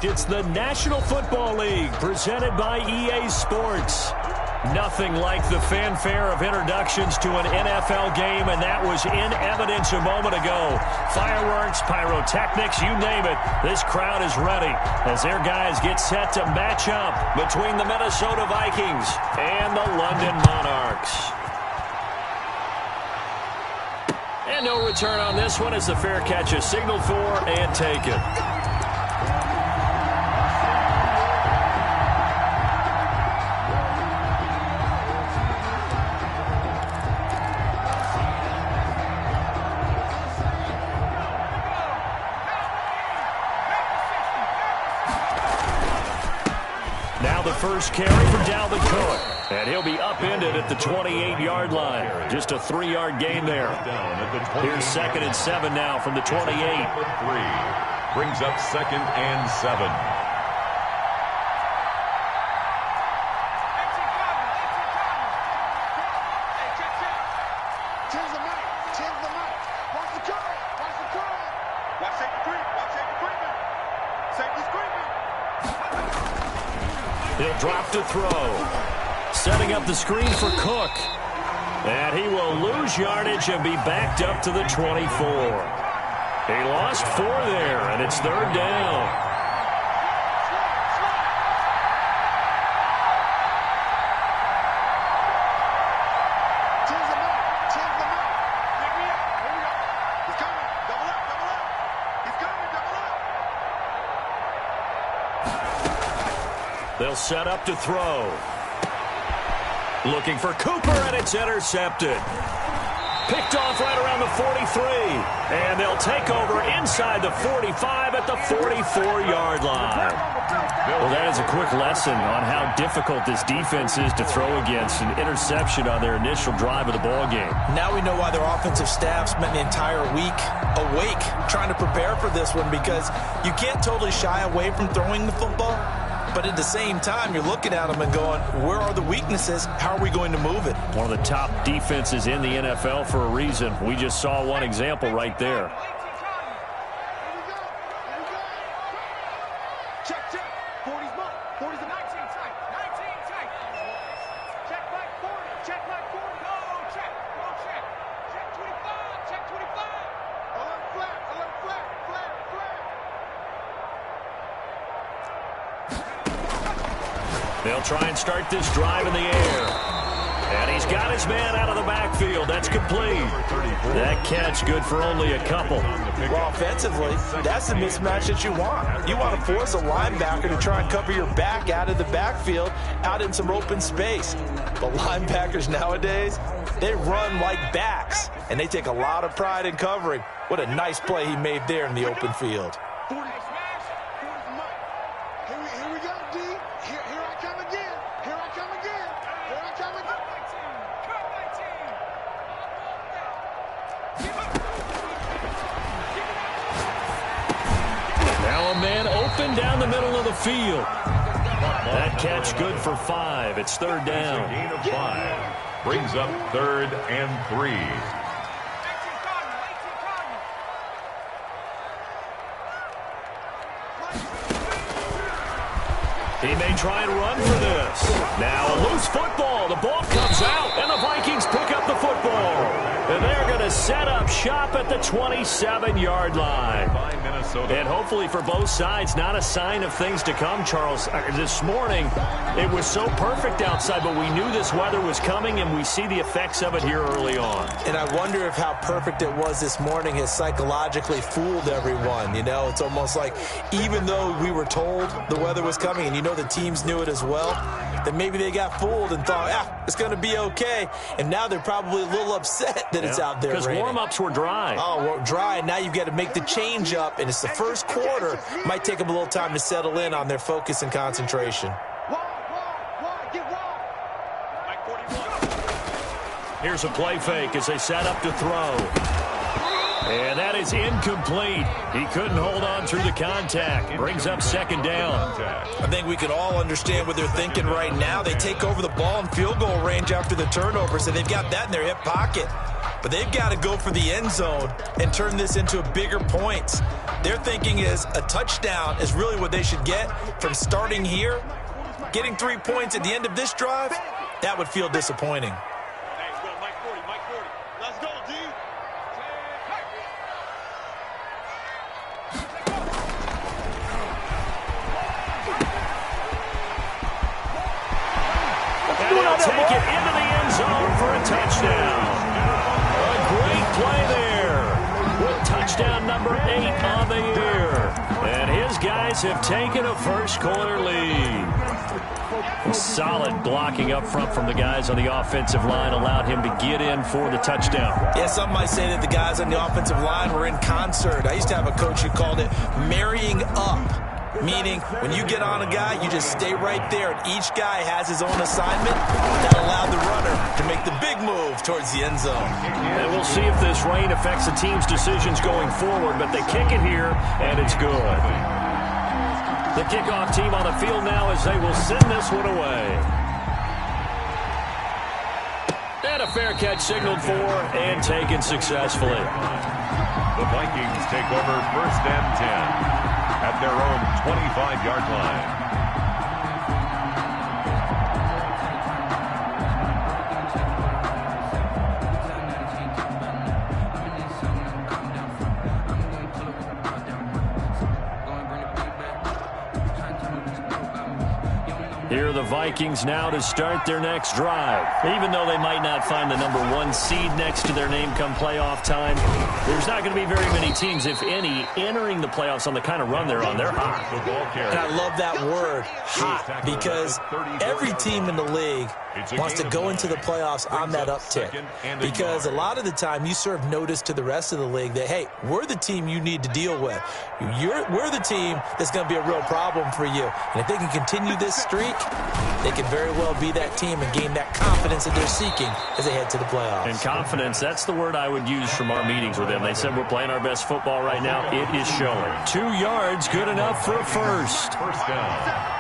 It's the National Football League presented by EA Sports. Nothing like the fanfare of introductions to an NFL game, and that was in evidence a moment ago. Fireworks, pyrotechnics, you name it. This crowd is ready as their guys get set to match up between the Minnesota Vikings and the London Monarchs. And no return on this one as the fair catch is signaled for and taken. First carry for Dalvin Cook, and he'll be upended at the 28-yard line. Just a 3-yard gain there. Here's 2nd and 7 now from the 28. Brings up 2nd and 7. He'll drop to throw. Setting up the screen for Cook. And he will lose yardage and be backed up to the 24. He lost 4 there, and it's 3rd down. They'll set up to throw. Looking for Cooper, and it's intercepted. Picked off right around the 43. And they'll take over inside the 45 at the 44-yard line. Well, that is a quick lesson on how difficult this defense is to throw against. An interception on their initial drive of the ball game. Now we know why their offensive staff spent the entire week awake trying to prepare for this one, because you can't totally shy away from throwing the football. But at the same time, you're looking at them and going, where are the weaknesses? How are we going to move it? One of the top defenses in the NFL for a reason. We just saw one example right there. Check, check. 40's mark. 40's a 19 tight. 19 tight. Check back 40. Check back 40. Go check. Go check. Check 25. Check 25. Alert flat. Alert flat. Flat. Flat. They'll try and start this drive in the air. And he's got his man out of the backfield. That's complete. That catch good for only a couple. Well, offensively, that's the mismatch that you want. You want to force a linebacker to try and cover your back out of the backfield, out in some open space. But linebackers nowadays, they run like backs, and they take a lot of pride in covering. What a nice play he made there in the open field. Down the middle of the field. That catch good for 5. It's 3rd down. Gain of 5. Brings up 3rd and 3. He may try and run for this. Now a loose football. The ball comes out, and the Vikings pick up the football. And they're going to set up shop at the 27-yard line. And hopefully for both sides, not a sign of things to come, Charles. This morning, it was so perfect outside, but we knew this weather was coming, and we see the effects of it here early on. And I wonder if how perfect it was this morning has psychologically fooled everyone. You know, it's almost like even though we were told the weather was coming, and you know the teams knew it as well, that maybe they got fooled and thought, it's going to be okay. And now they're probably a little upset that it's out there because warm-ups were dry. Oh, well, dry, and now you've got to make the change up, and it's the first quarter. Might take them a little time to settle in on their focus and concentration. Here's a play fake as they set up to throw. And that is incomplete. He couldn't hold on through the contact. Brings up second down. I think we can all understand what they're thinking right now. They take over the ball in field goal range after the turnover, so they've got that in their hip pocket. But they've got to go for the end zone and turn this into bigger points. Their thinking is a touchdown is really what they should get from starting here. Getting 3 points at the end of this drive, that would feel disappointing. Hey, go, Mike 40, Mike 40. Let's go, D. And he'll take it into the end zone for a touchdown. A great play there with touchdown number 8 on the year. And his guys have taken a first-quarter lead. Solid blocking up front from the guys on the offensive line allowed him to get in for the touchdown. Yeah, some might say that the guys on the offensive line were in concert. I used to have a coach who called it marrying up, meaning when you get on a guy, you just stay right there, and each guy has his own assignment that allowed the runner to make the big move towards the end zone. And we'll see if this rain affects the team's decisions going forward, but they kick it here, and it's good. The kickoff team on the field now as they will send this one away. And a fair catch signaled for and taken successfully. The Vikings take over 1st and 10 at their own 25-yard line. Here are the Vikings now to start their next drive. Even though they might not find the number 1 seed next to their name come playoff time, there's not going to be very many teams, if any, entering the playoffs on the kind of run they're on. They're hot. And I love that word, hot, because every team in the league wants to go into the playoffs on that uptick. Because a lot of the time you serve notice to the rest of the league that, hey, we're the team you need to deal with. We're the team that's going to be a real problem for you. And if they can continue this streak, they can very well be that team and gain that confidence that they're seeking as they head to the playoffs. And confidence, that's the word I would use from our meetings with them. They said we're playing our best football right now. It is showing. 2 yards, good enough for a first. First down.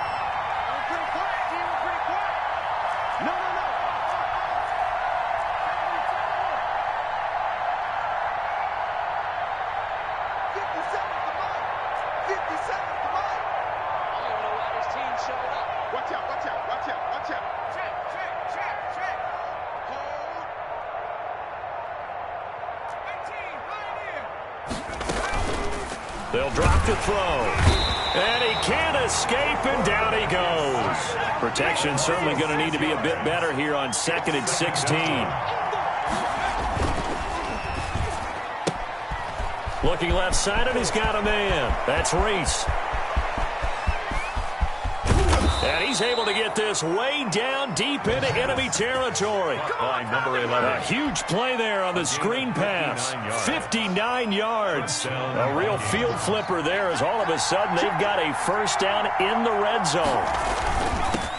They'll drop to throw. And he can't escape, and down he goes. Protection certainly going to need to be a bit better here on 2nd and 16. Looking left side, and he's got a man. That's Reese. And he's able to get this way down deep into enemy territory. Line number 11. A huge play there on the screen pass. 59 yards. A real field flipper there as all of a sudden they've got a first down in the red zone.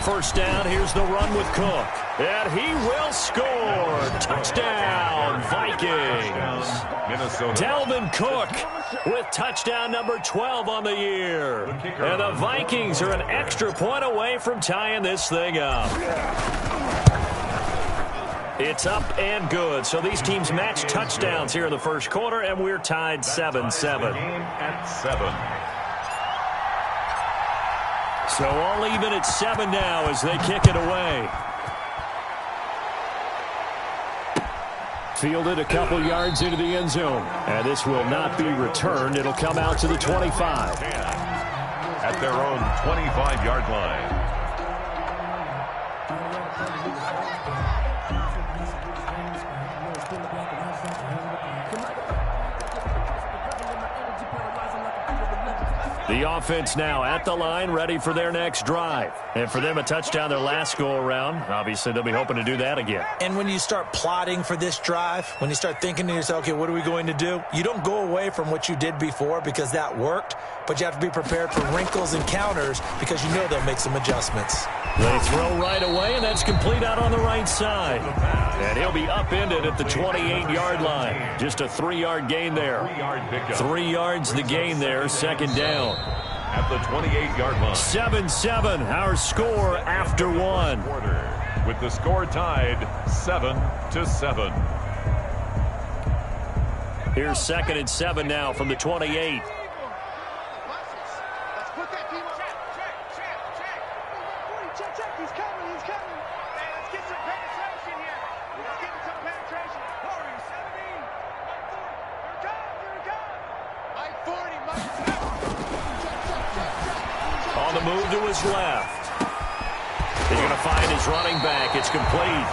First down, here's the run with Cook. And he will score. Touchdown, Vikings. Minnesota. Dalvin Cook with touchdown number 12 on the year. And the Vikings are an extra point away from tying this thing up. It's up and good. So these teams match touchdowns here in the first quarter, and we're tied 7-7. Game at 7. So all even at 7 now as they kick it away. Fielded a couple yards into the end zone. And this will not be returned. It'll come out to the 25. At their own 25-yard line. The offense now at the line, ready for their next drive. And for them, a touchdown their last go-around. Obviously, they'll be hoping to do that again. And when you start plotting for this drive, when you start thinking to yourself, okay, what are we going to do? You don't go away from what you did before because that worked, but you have to be prepared for wrinkles and counters because you know they'll make some adjustments. They throw right away, and that's complete out on the right side. And he'll be upended at the 28-yard line. Just a 3-yard gain there. 3 yards the gain there, second down. At the 28-yard line. 7-7, our score after one. With the score tied 7-7. Here's 2nd and 7 now from the 28. On the move to his left. He's going to find his running back. It's complete.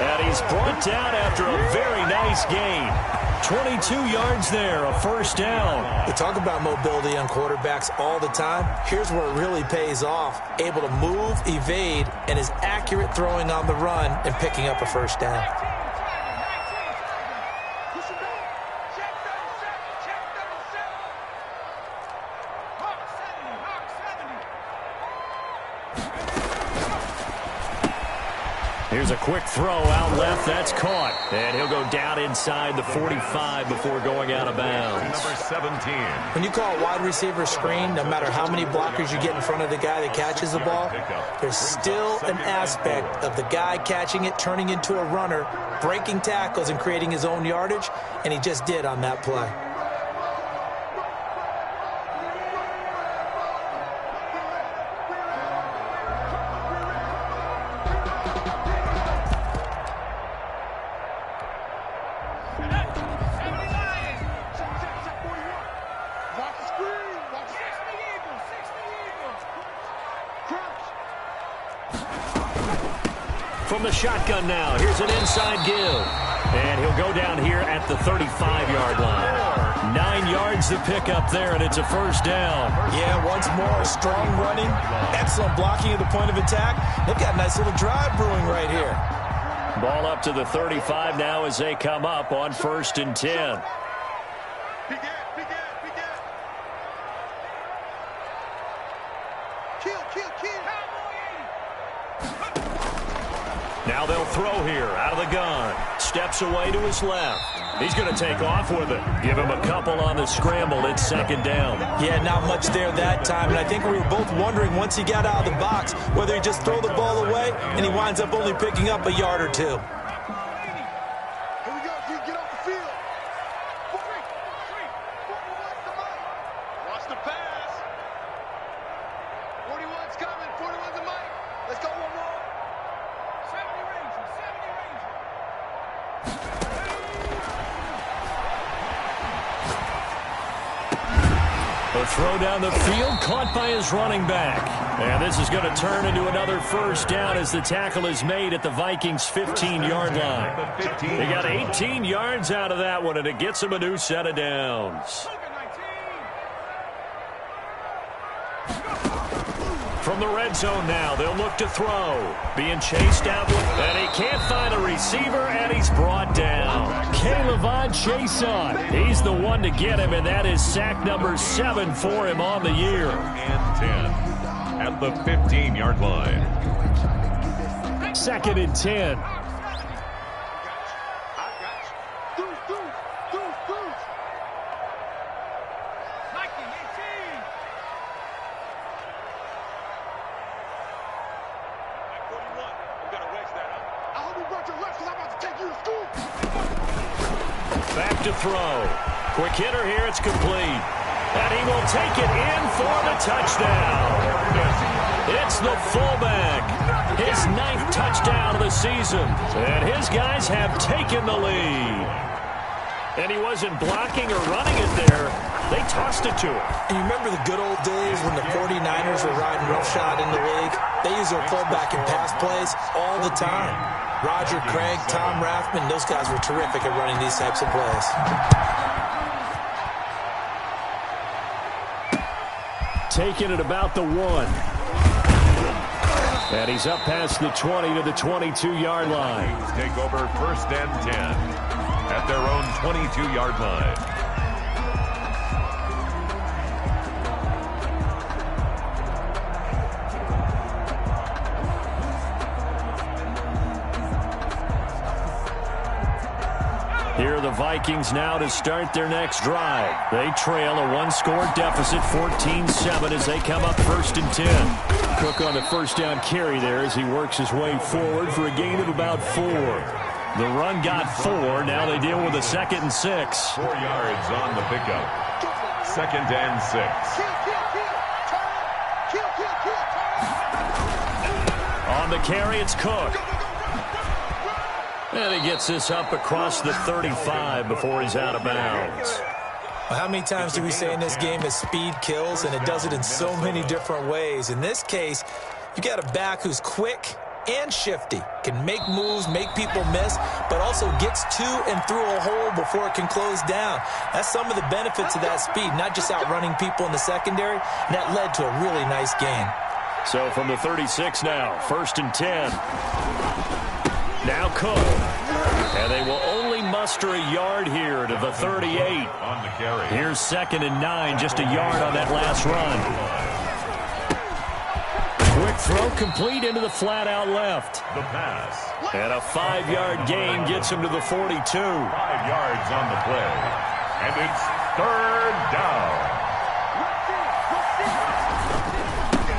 And he's brought down after a very nice gain. 22 yards there, a first down. We talk about mobility on quarterbacks all the time. Here's where it really pays off. Able to move, evade, and is accurate throwing on the run and picking up a first down. Here's a quick throw out left. That's caught. And he'll go down inside the 45 before going out of bounds. Number 17. When you call a wide receiver screen, no matter how many blockers you get in front of the guy that catches the ball, there's still an aspect of the guy catching it, turning into a runner, breaking tackles and creating his own yardage, and he just did on that play. From the shotgun now, here's an inside give. And he'll go down here at the 35-yard line. 9 yards to pick up there, and it's a first down. Yeah, once more, strong running, excellent blocking at the point of attack. They've got a nice little drive brewing right here. Ball up to the 35 now as they come up on 1st and 10. Now they'll throw here out of the gun. Steps away to his left. He's going to take off with it. Give him a couple on the scramble. It's 2nd down. Yeah, not much there that time. And I think we were both wondering once he got out of the box whether he just throw the ball away and he winds up only picking up a yard or two. A throw down the field, caught by his running back. And this is going to turn into another first down as the tackle is made at the Vikings' 15-yard line. They got 18 yards out of that one, and it gets them a new set of downs. From the red zone now, they'll look to throw. Being chased out, and he can't find a receiver, and he's brought down. K'Lavon Chaisson, he's the one to get him, and that is sack number 7 for him on the year. And 10 at the 15-yard line. 2nd and 10. Back to throw. Quick hitter here. It's complete. And he will take it in for the touchdown. It's the fullback. His 9th touchdown of the season. And his guys have taken the lead. And he wasn't blocking or running it there. They tossed it to him. And you remember the good old days when the 49ers were riding roughshod in the league? They use their fullback in pass plays all the time. Roger Craig, Tom Rathman, those guys were terrific at running these types of plays. taking it about the 1. And he's up past the 20 to the 22-yard line. Take over 1st and 10 at their own 22-yard line. Here are the Vikings now to start their next drive. They trail a one-score deficit, 14-7, as they come up 1st and 10. Cook on the first down carry there as he works his way forward for a gain of about 4. The run got 4. Now they deal with a 2nd and 6. 4 yards on the pickup. 2nd and 6. On the carry, it's Cook. And he gets this up across the 35 before he's out of bounds. Well, how many times do we say in this game that speed kills, and it does it in so many different ways? In this case, you got a back who's quick and shifty, can make moves, make people miss, but also gets to and through a hole before it can close down. That's some of the benefits of that speed, not just outrunning people in the secondary, and that led to a really nice gain. So from the 36 now, 1st and 10. Now Cook. And they will only muster a yard here to the 38. On the carry. Here's 2nd and 9, just a yard on that last run. Quick throw complete into the flat out left. The pass. And a 5-yard gain gets him to the 42. 5 yards on the play. And it's 3rd down.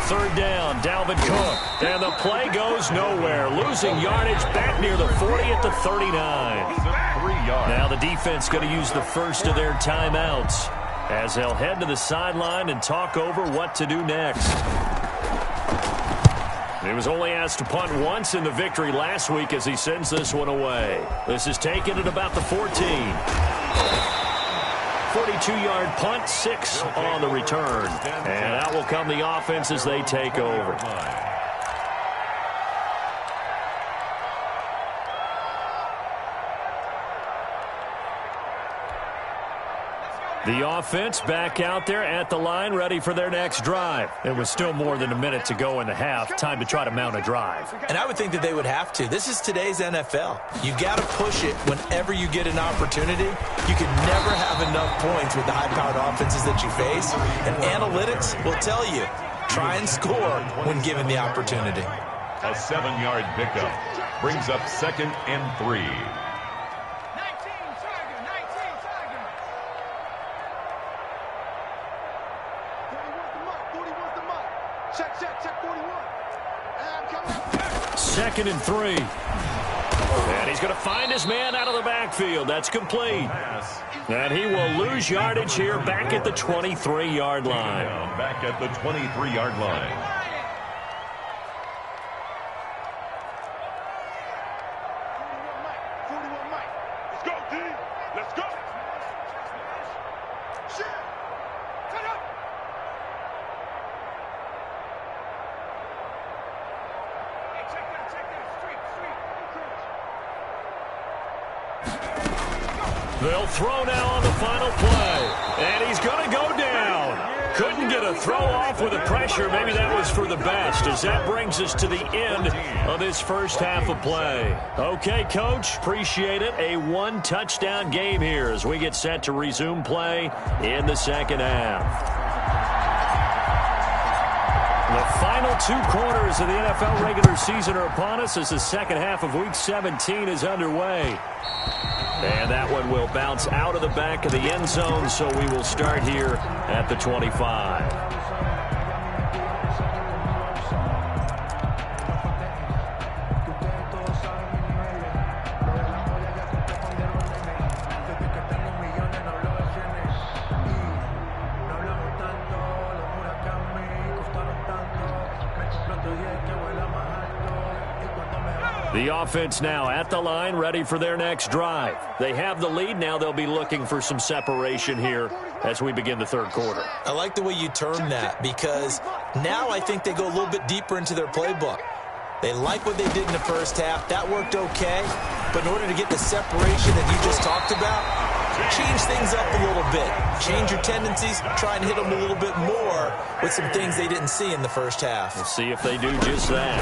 3rd down, Dalvin Cook. And the play goes nowhere. Losing yardage back near the 40 at the 39. 3 yards. Now the defense going to use the first of their timeouts as they'll head to the sideline and talk over what to do next. He was only asked to punt once in the victory last week as he sends this one away. This is taken at about the 14. 42-yard punt, 6 on the return. And out will come the offense as they take over. The offense back out there at the line, ready for their next drive. It was still more than a minute to go in the half. Time to try to mount a drive. And I would think that they would have to. This is today's NFL. You got to push it whenever you get an opportunity. You can never have enough points with the high-powered offenses that you face. And analytics will tell you, try and score when given the opportunity. A 7-yard pickup brings up 2nd and 3. Check 41. And coming up. 2nd and 3. And he's going to find his man out of the backfield. That's complete. And he will lose yardage here back at the 23-yard line. Back at the 23-yard line. They'll throw now on the final play. And he's going to go down. Couldn't get a throw off with the pressure. Maybe that was for the best, as that brings us to the end of this first half of play. Okay, Coach, appreciate it. A 1-touchdown game here as we get set to resume play in the second half. The final 2 quarters of the NFL regular season are upon us as the second half of Week 17 is underway. And that one will bounce out of the back of the end zone, so we will start here at the 25. The offense now at the line, ready for their next drive. They have the lead. Now they'll be looking for some separation here as we begin the third quarter. I like the way you term that, because now I think they go a little bit deeper into their playbook. They like what they did in the first half. That worked okay. But in order to get the separation that you just talked about, change things up a little bit. Change your tendencies, try and hit them a little bit more with some things they didn't see in the first half. We'll see if they do just that.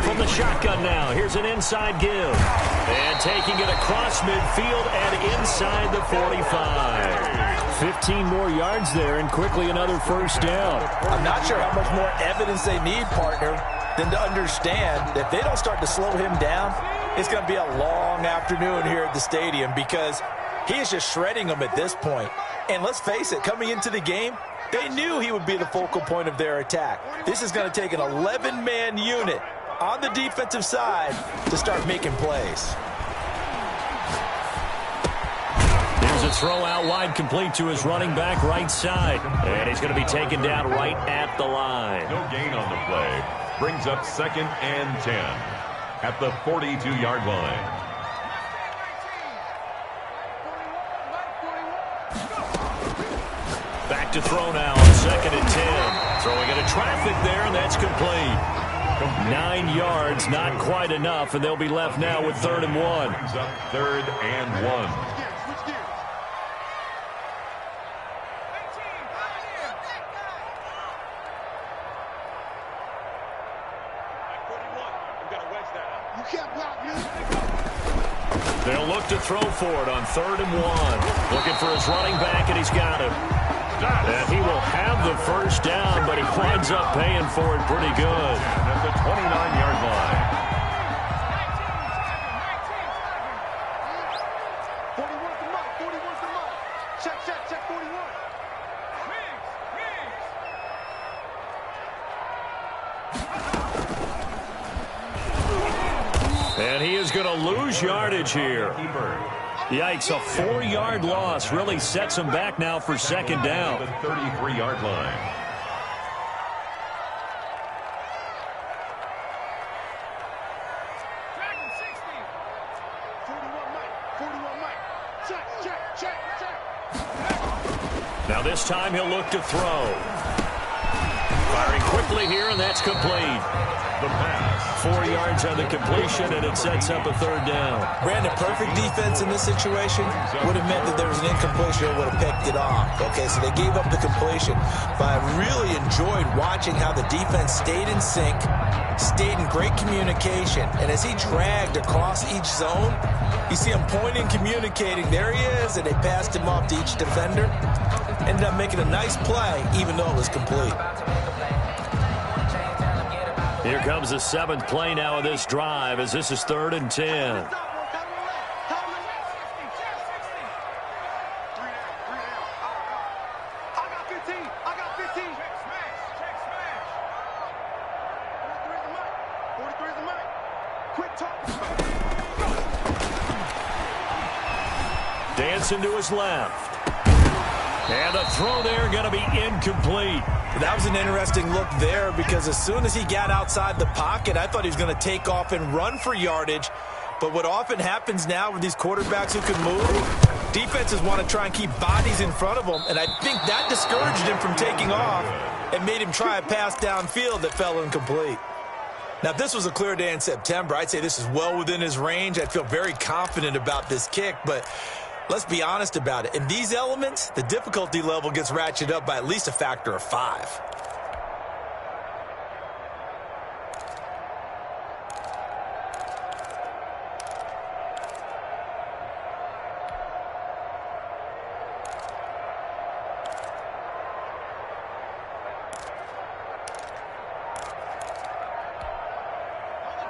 From the shotgun now, here's an inside give. And taking it across midfield and inside the 45. 15 more yards there and quickly another first down. I'm not sure how much more evidence they need, partner, than to understand that if they don't start to slow him down, it's going to be a long afternoon here at the stadium because he is just shredding them at this point. And let's face it, coming into the game, they knew he would be the focal point of their attack. This is going to take an 11-man unit on the defensive side to start making plays. There's a throw out wide, complete to his running back right side. And he's going to be taken down right at the line. No gain on the play. Brings up 2nd and 10 at the 42-yard line. Back to throw now on 2nd and 10. Throwing into traffic there, and that's complete. 9 yards, not quite enough, and they'll be left now with 3rd and 1. Brings up 3rd and 1. They'll look to throw for it on 3rd and 1. Looking for his running back, and he's got him. And he will have the first down, but he winds up paying for it pretty good. At the 29-yard line. 41 for Mike. 41 for Mike. Check 41. And he is going to lose yardage here. Yikes, a 4-yard loss really sets him back now for 2nd down. The 33-yard line. Dragon 60. 41 Mike. 41 Mike. Check. Now this time he'll look to throw. Firing quickly here, and that's complete. The pass. 4 yards on the completion, and it sets up a 3rd down. Brandon, perfect defense in this situation would have meant that there was an incompletion and would have picked it off. Okay, so they gave up the completion. But I really enjoyed watching how the defense stayed in sync, stayed in great communication. And as he dragged across each zone, you see him pointing, communicating. There he is, and they passed him off to each defender. Ended up making a nice play, even though it was complete. Here comes the 7th play now of this drive as this is 3rd and 10. Dancing to his left. And a throw there going to be incomplete. That was an interesting look there because as soon as he got outside the pocket, I thought he was going to take off and run for yardage. But what often happens now with these quarterbacks who can move, defenses want to try and keep bodies in front of them. And I think that discouraged him from taking off and made him try a pass downfield that fell incomplete. Now, if this was a clear day in September, I'd say this is well within his range. I'd feel very confident about this kick, but let's be honest about it. In these elements, the difficulty level gets ratcheted up by at least a factor of 5.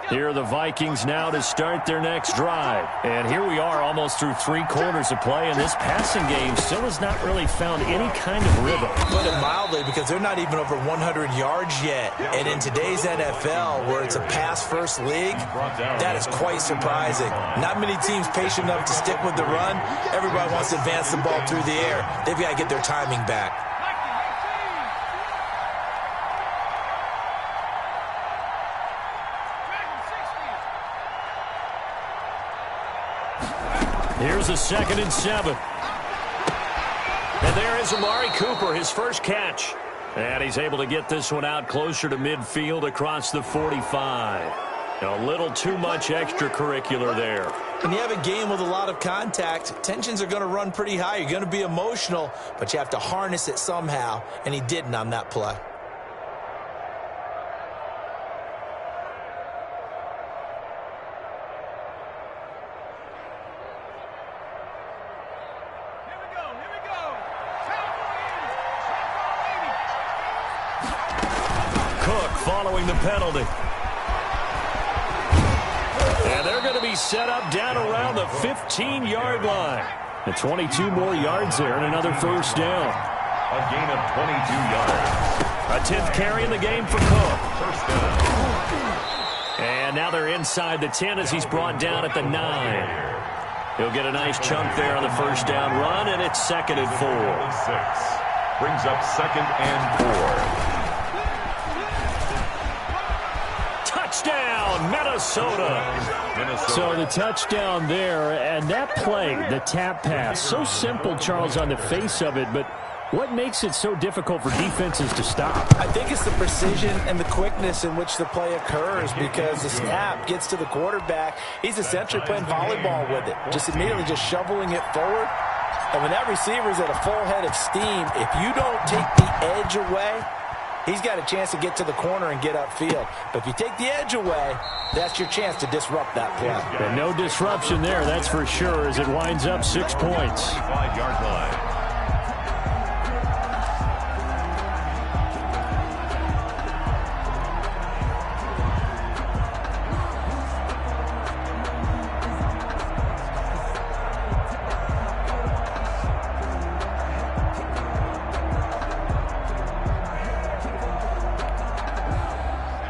Here are the Vikings now to start their next drive. And here we are almost through 3 quarters of play, and this passing game still has not really found any kind of rhythm. Put it mildly, because they're not even over 100 yards yet. And in today's NFL, where it's a pass-first league, that is quite surprising. Not many teams patient enough to stick with the run. Everybody wants to advance the ball through the air. They've got to get their timing back. Here's a 2nd and 7. And there is Amari Cooper, his first catch. And he's able to get this one out closer to midfield across the 45. A little too much extracurricular there. When you have a game with a lot of contact, tensions are going to run pretty high. You're going to be emotional, but you have to harness it somehow, and he didn't on that play. Following the penalty. And they're going to be set up down around the 15-yard line. And 22 more yards there and another first down. A gain of 22 yards. A 10th carry in the game for Cook. First down. And now they're inside the 10 as he's brought down at the 9. He'll get a nice chunk there on the first down run, and it's 2nd and 4. Brings up 2nd and 4. Touchdown, Minnesota. So the touchdown there, and that play, the tap pass, so simple, Charles, on the face of it, but what makes it so difficult for defenses to stop? I think it's the precision and the quickness in which the play occurs, because the snap gets to the quarterback. He's essentially playing volleyball with it, just immediately just shoveling it forward. And when that receiver's at a full head of steam, if you don't take the edge away, he's got a chance to get to the corner and get upfield. But if you take the edge away, that's your chance to disrupt that play. And no disruption there, that's for sure, as it winds up 6 points. 5-yard line.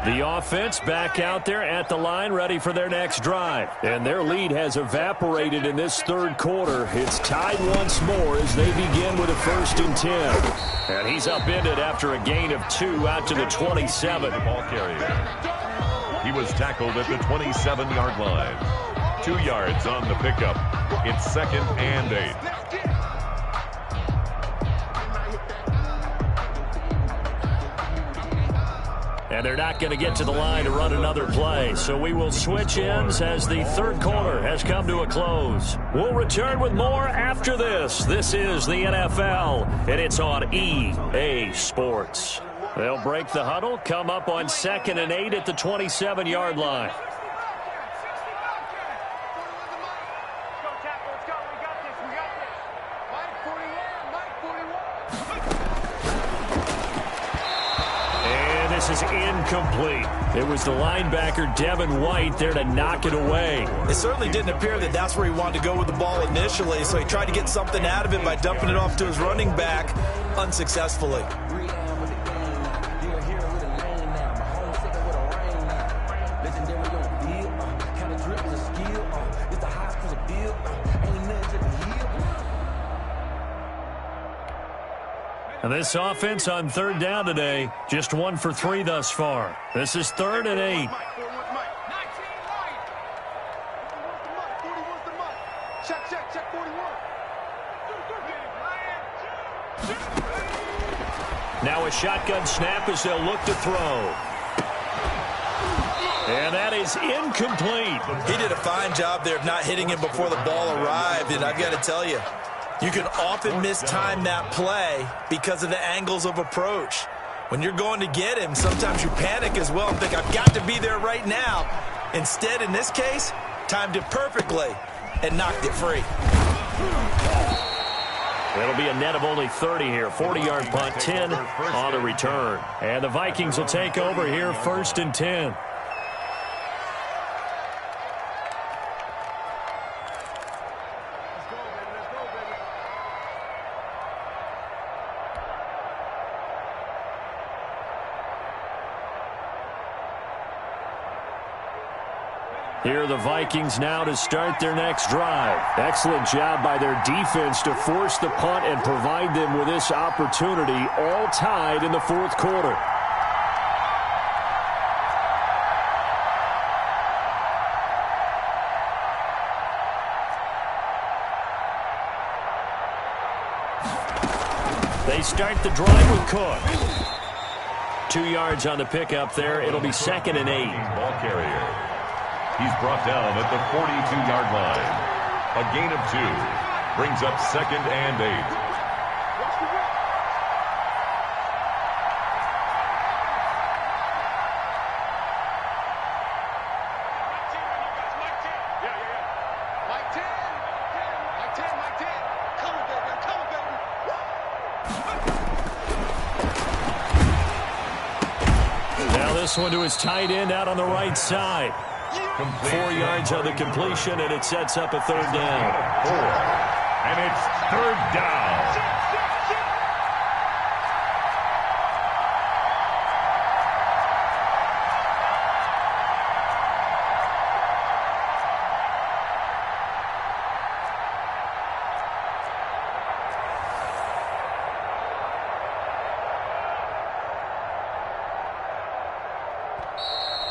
The offense back out there at the line, ready for their next drive. And their lead has evaporated in this third quarter. It's tied once more as they begin with a 1st and 10. And he's upended after a gain of 2 out to the 27. Ball carrier. He was tackled at the 27-yard line. 2 yards on the pickup. It's 2nd and 8. And they're not going to get to the line to run another play. So we will switch ends as the third quarter has come to a close. We'll return with more after this. This is the NFL, and it's on EA Sports. They'll break the huddle, come up on 2nd and 8 at the 27-yard line. This is incomplete. It was the linebacker, Devin White, there to knock it away. It certainly didn't appear that that's where he wanted to go with the ball initially, so he tried to get something out of it by dumping it off to his running back unsuccessfully. And this offense on 3rd down today, just 1 for 3 thus far. This is 3rd and 8. Now a shotgun snap as they'll look to throw. And that is incomplete. He did a fine job there of not hitting him before the ball arrived, and I've got to tell you, you can often mistime that play because of the angles of approach. When you're going to get him, sometimes you panic as well and think, I've got to be there right now. Instead, in this case, timed it perfectly and knocked it free. It'll be a net of only 30 here. 40-yard punt, 10 on the return. And the Vikings will take over here, 1st and 10. Here are the Vikings now to start their next drive. Excellent job by their defense to force the punt and provide them with this opportunity, all tied in the 4th quarter. They start the drive with Cook. 2 yards on the pickup there. It'll be 2nd and 8. Ball carrier. He's brought down at the 42-yard line. A gain of 2 brings up 2nd and 8. This one to his tight end out on the right side. 4 yards on the completion, and it sets up a 3rd down. 4. And it's 3rd down.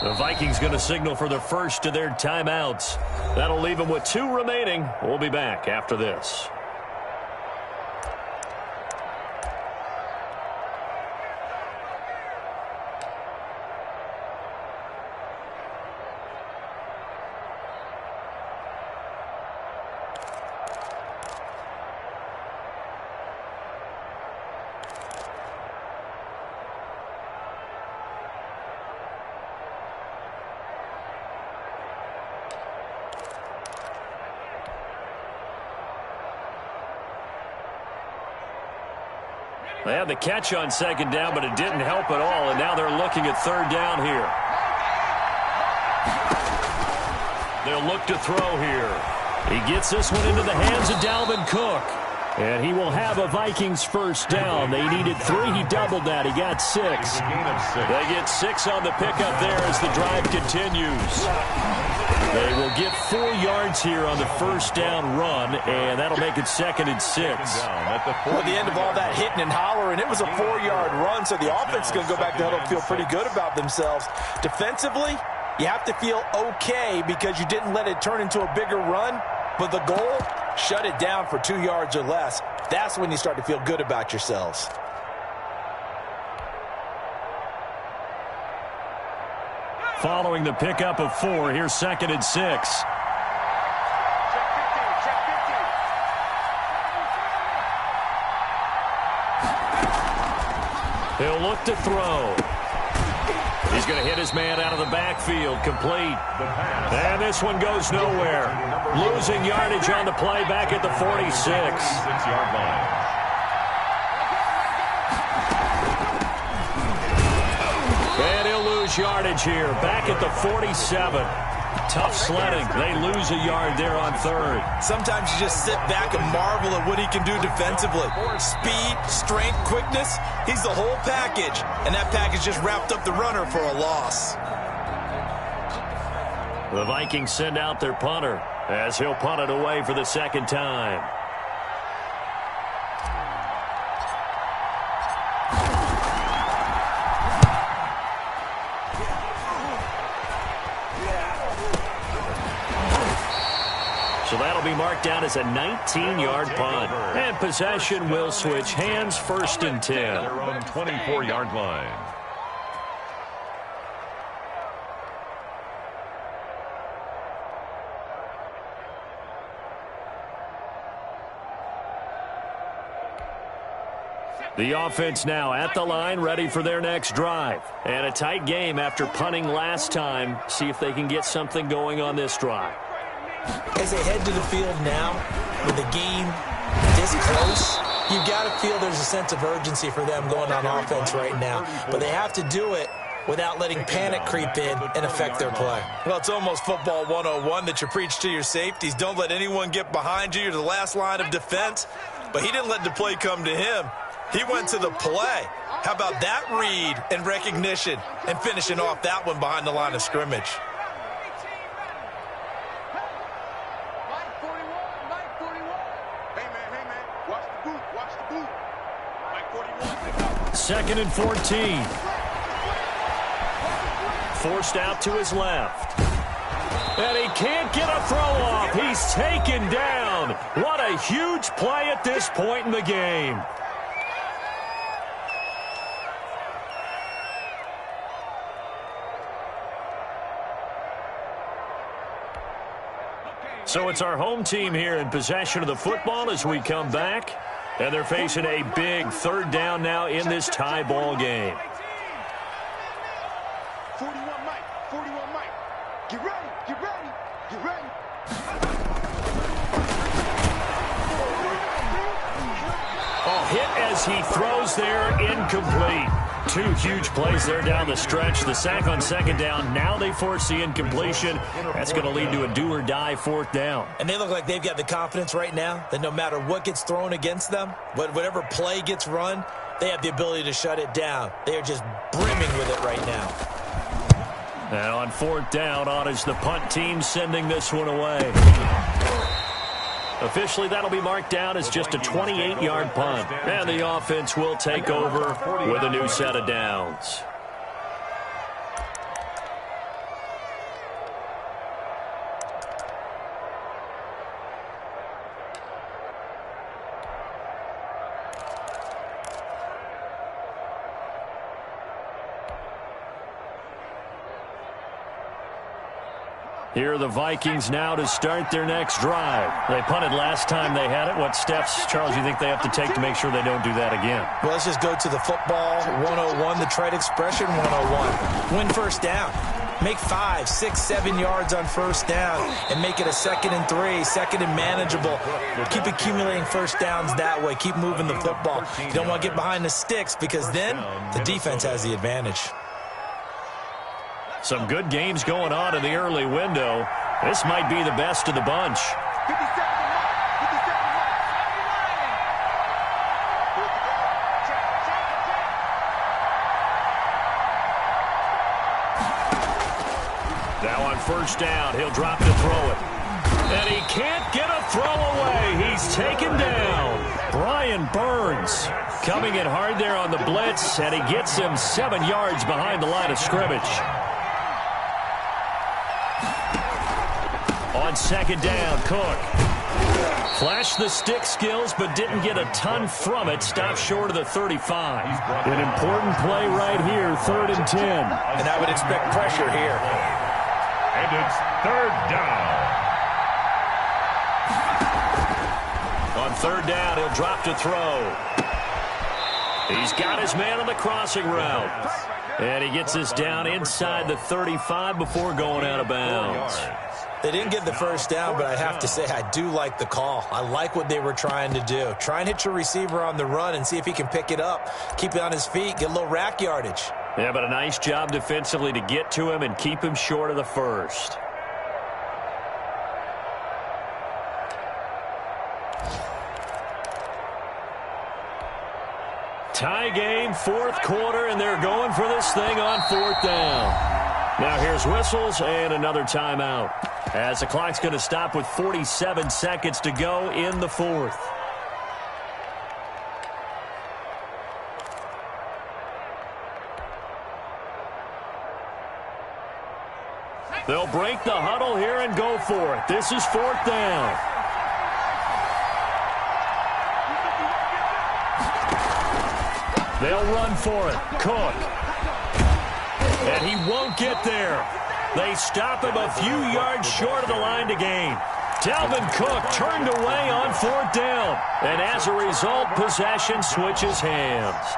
The Vikings going to signal for the first of their timeouts. That'll leave them with 2 remaining. We'll be back after this. They had the catch on 2nd down, but it didn't help at all, and now they're looking at 3rd down here. They'll look to throw here. He gets this one into the hands of Dalvin Cook. And he will have a Vikings 1st down. They needed 3. He doubled that. He got 6. They get 6 on the pickup there as the drive continues. They will get 4 yards here on the 1st down run, and that'll make it 2nd and 6. Well, the end of all that hitting and hollering, it was a 4-yard run, so the offense is going to go back to huddle and feel pretty good about themselves. Defensively, you have to feel okay because you didn't let it turn into a bigger run, but the goal, shut it down for 2 yards or less. That's when you start to feel good about yourselves. Following the pickup of 4, here's 2nd and 6. He'll look to throw. He's going to hit his man out of the backfield, complete. And this one goes nowhere. Losing yardage on the play back at the 46. And he'll lose yardage here, back at the 47. Tough sledding. They lose a yard there on 3rd. Sometimes you just sit back and marvel at what he can do defensively. Speed, strength, quickness, he's the whole package. And that package just wrapped up the runner for a loss. The Vikings send out their punter as he'll punt it away for the 2nd time. So that'll be marked down as a 19-yard punt. And possession will switch hands, 1st and 10. They're on 24-yard line. The offense now at the line, ready for their next drive. And a tight game after punting last time. See if they can get something going on this drive. As they head to the field now, with the game this close, you've got to feel there's a sense of urgency for them going on offense right now. But they have to do it without letting panic creep in and affect their play. Well, it's almost football 101 that you preach to your safeties. Don't let anyone get behind you. You're the last line of defense. But he didn't let the play come to him. He went to the play. How about that read and recognition and finishing off that one behind the line of scrimmage? Second and 14. Forced out to his left. And he can't get a throw off. He's taken down. What a huge play at this point in the game. So it's our home team here in possession of the football as we come back. And they're facing a big third down now in this tie ball game. 41 Mike, 41 Mike. Get ready, get ready, get ready. Oh, hit as he throws there, incomplete. Two huge plays there down the stretch. The sack on second down. Now they force the incompletion. That's going to lead to a do-or-die fourth down. And they look like they've got the confidence right now that no matter what gets thrown against them, whatever play gets run, they have the ability to shut it down. They are just brimming with it right now. Now on fourth down, on is the punt team sending this one away. Officially, that'll be marked down as just a 28-yard punt. And the offense will take over with a new set of downs. Here are the Vikings now to start their next drive. They punted last time they had it. What steps, Charles, you think they have to take to make sure they don't do that again? Well, let's just go to the football 101, the trade expression 101. Win first down. Make 5, 6, 7 yards on first down and make it a 2nd and 3, second and manageable. Keep accumulating first downs that way. Keep moving the football. You don't want to get behind the sticks because then the defense has the advantage. Some good games going on in the early window. This might be the best of the bunch. 57 Mike, 57 Mike. Now on first down, he'll drop to throw it. And he can't get a throw away. He's taken down. Brian Burns coming in hard there on the blitz, and he gets him 7 yards behind the line of scrimmage. On second down, Cook flashed the stick skills but didn't get a ton from it. Stopped short of the 35. An important play right here, 3rd and 10. And I would expect pressure here. And it's 3rd down. On 3rd down, he'll drop to throw. He's got his man on the crossing route. And he gets us down inside the 35 before going out of bounds. They didn't get the first down, but I have to say I do like the call. I like what they were trying to do. Try and hit your receiver on the run and see if he can pick it up. Keep it on his feet, get a little rack yardage. Yeah, but a nice job defensively to get to him and keep him short of the first. Tie game, 4th quarter, and they're going for this thing on 4th down. Now here's whistles and another timeout, as the clock's going to stop with 47 seconds to go in the 4th. They'll break the huddle here and go for it. This is 4th down. They'll run for it. Cook. And he won't get there. They stop him a few yards short of the line to gain. Dalvin Cook turned away on 4th down. And as a result, possession switches hands.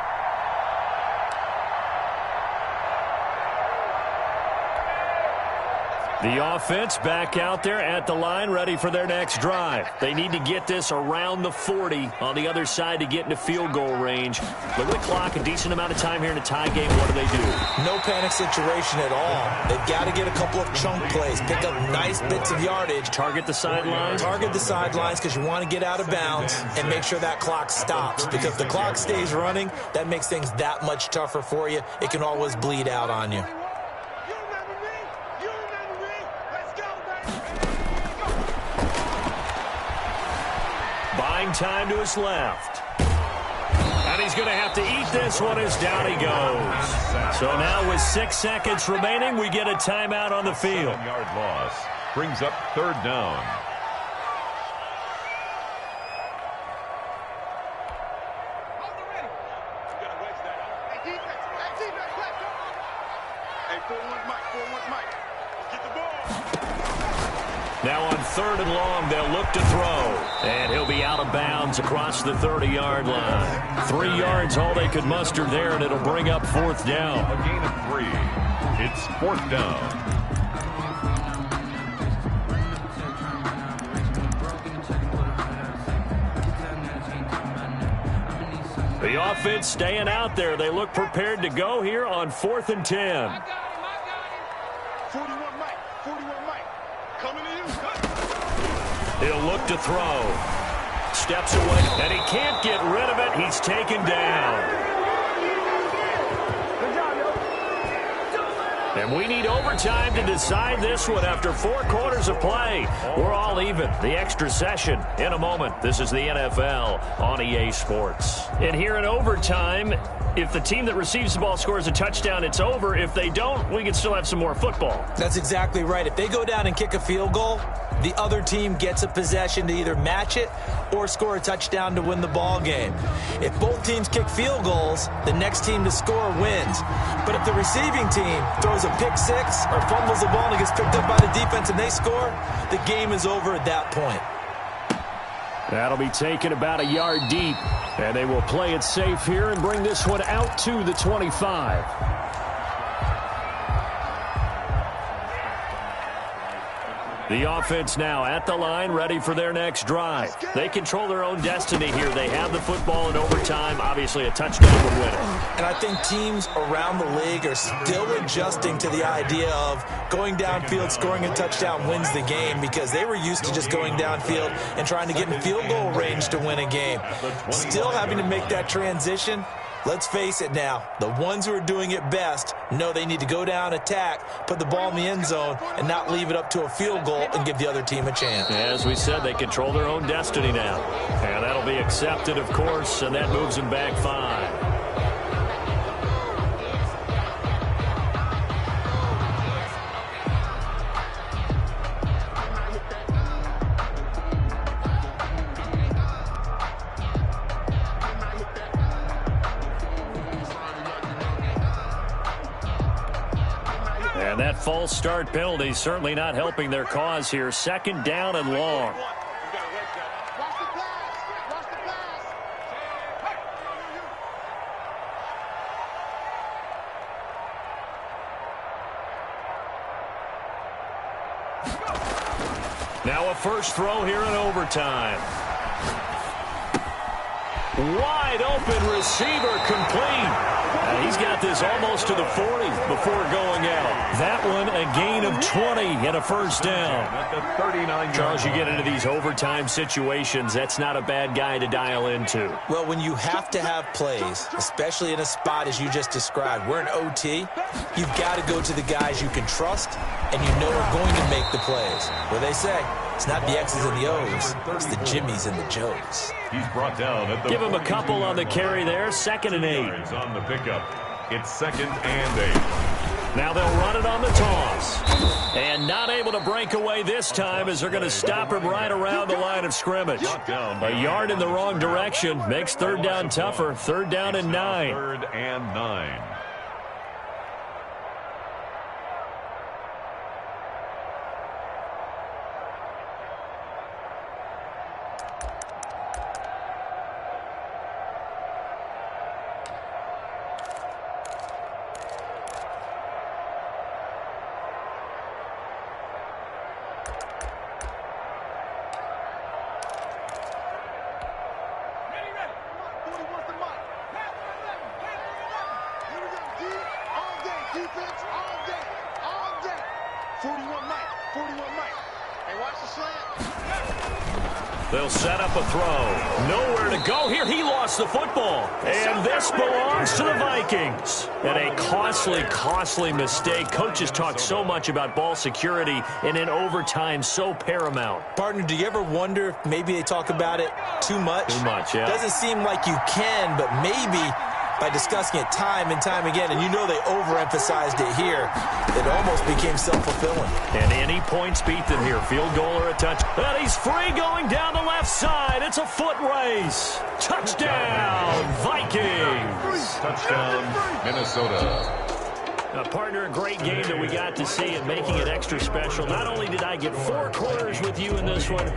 The offense back out there at the line, ready for their next drive. They need to get this around the 40 on the other side to get into field goal range. Look at the clock, a decent amount of time here in a tie game. What do they do? No panic situation at all. They've got to get a couple of chunk plays, pick up nice bits of yardage. Target the sidelines? Target the sidelines because you want to get out of bounds and make sure that clock stops. Because if the clock stays running, that makes things that much tougher for you. It can always bleed out on you. Time to his left. And he's going to have to eat this one as down he goes. So now with 6 seconds remaining, we get a timeout on the field. 7-yard loss brings up 3rd down. Hey, 4-1 Mike, 4-1 Mike. Get the ball. Now on 3rd and long, they'll look to throw. And he'll be out of bounds across the 30-yard line. 3 yards, all they could muster there, and it'll bring up 4th down. A gain of 3. It's 4th down. The offense staying out there. They look prepared to go here on 4th and 10. I got him. 41 Mike. 41 Mike. Coming to you. He'll look to throw. Steps away, and he can't get rid of it. He's taken down. And we need overtime to decide this one after 4 quarters of play. We're all even. The extra session in a moment. This is the NFL on EA Sports. And here in overtime, if the team that receives the ball scores a touchdown, it's over. If they don't, we can still have some more football. That's exactly right. If they go down and kick a field goal, the other team gets a possession to either match it or score a touchdown to win the ball game. If both teams kick field goals, the next team to score wins. But if the receiving team throws a pick six or fumbles the ball and it gets picked up by the defense and they score, the game is over at that point. That'll be taken about a yard deep. And they will play it safe here and bring this one out to the 25. The offense now at the line, ready for their next drive. They control their own destiny here. They have the football in overtime. Obviously, a touchdown would win it. And I think teams around the league are still adjusting to the idea of going downfield, scoring a touchdown wins the game, because they were used to just going downfield and trying to get in field goal range to win a game. Still having to make that transition. Let's face it now, the ones who are doing it best know they need to go down, attack, put the ball in the end zone, and not leave it up to a field goal and give the other team a chance. As we said, they control their own destiny now. And that'll be accepted, of course, and that moves them back 5. And that false start penalty certainly not helping their cause here. 2nd down and long. Now a first throw here in overtime. Wide open receiver complete. And he's got this almost to the 40 before going out. That one a gain of 20 and a first down. At the 39. Charles, you get into these overtime situations, that's not a bad guy to dial into. Well, when you have to have plays, especially in a spot as you just described, we're in OT, you've got to go to the guys you can trust and you know are going to make the plays. What they say, it's not the X's and the O's, it's the Jimmies and the Joes. He's brought down at the Give him a couple on the carry there. 2nd and 8. On the pickup. It's 2nd and 8. Now they'll run it on the toss. And not able to break away this time as they're going to stop him right around the line of scrimmage. A yard in the wrong direction makes 3rd down tougher. 3rd down and 9. 3rd and 9. They'll set up a throw. Nowhere to go here. He lost the football. And this belongs to the Vikings. And a costly, costly mistake. Coaches talk so much about ball security, and in overtime, so paramount. Partner, do you ever wonder if maybe they talk about it too much? Too much, yeah. Doesn't seem like you can, but maybe by discussing it time and time again, and you know they overemphasized it here, it almost became self-fulfilling. And any points beat them here, field goal or a touch. And he's free going down the left side. It's a foot race. Touchdown, Vikings. Touchdown, Minnesota. Partner, a great game that we got to see and making it extra special. Not only did I get 4 quarters with you in this one,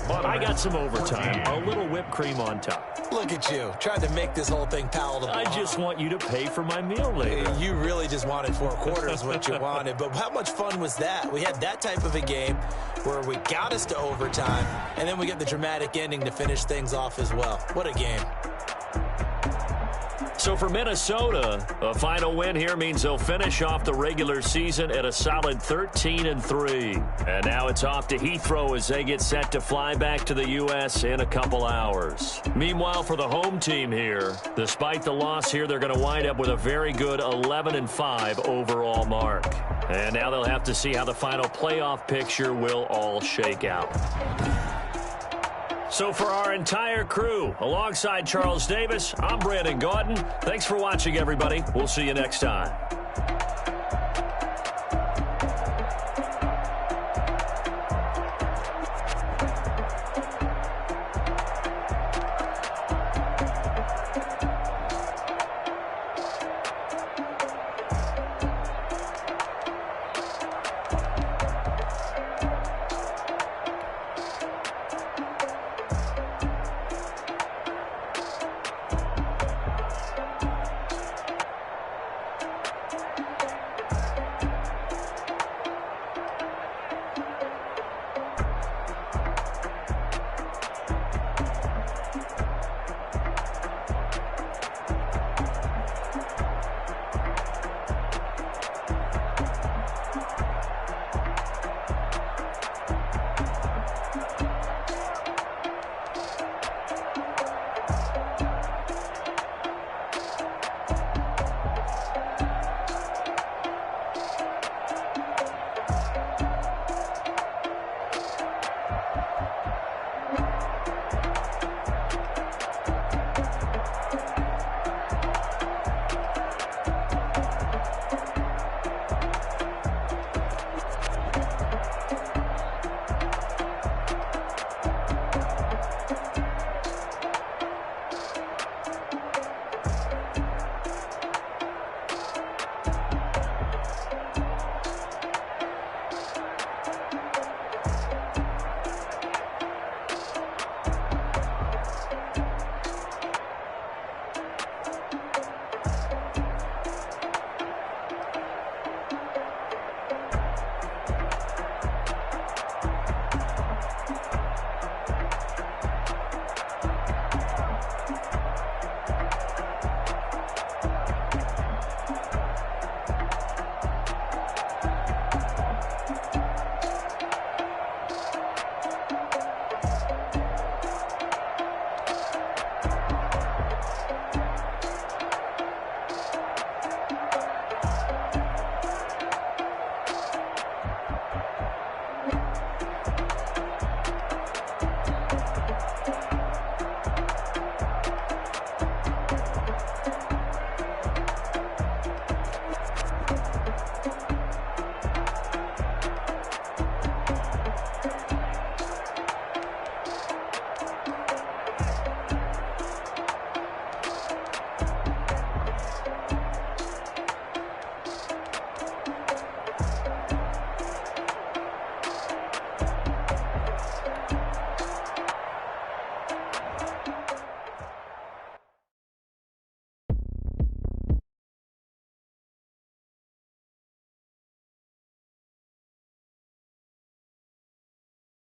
but I got some overtime, a little whipped cream on top. Look at you, trying to make this whole thing palatable. I just want you to pay for my meal later. You really just wanted 4 quarters, what you wanted. But how much fun was that? We had that type of a game where we got us to overtime, and then we get the dramatic ending to finish things off as well. What a game. So for Minnesota, a final win here means they'll finish off the regular season at a solid 13-3. And now it's off to Heathrow as they get set to fly back to the U.S. in a couple hours. Meanwhile, for the home team here, despite the loss here, they're going to wind up with a very good 11-5 overall mark. And now they'll have to see how the final playoff picture will all shake out. So for our entire crew, alongside Charles Davis, I'm Brandon Gaudin. Thanks for watching, everybody. We'll see you next time.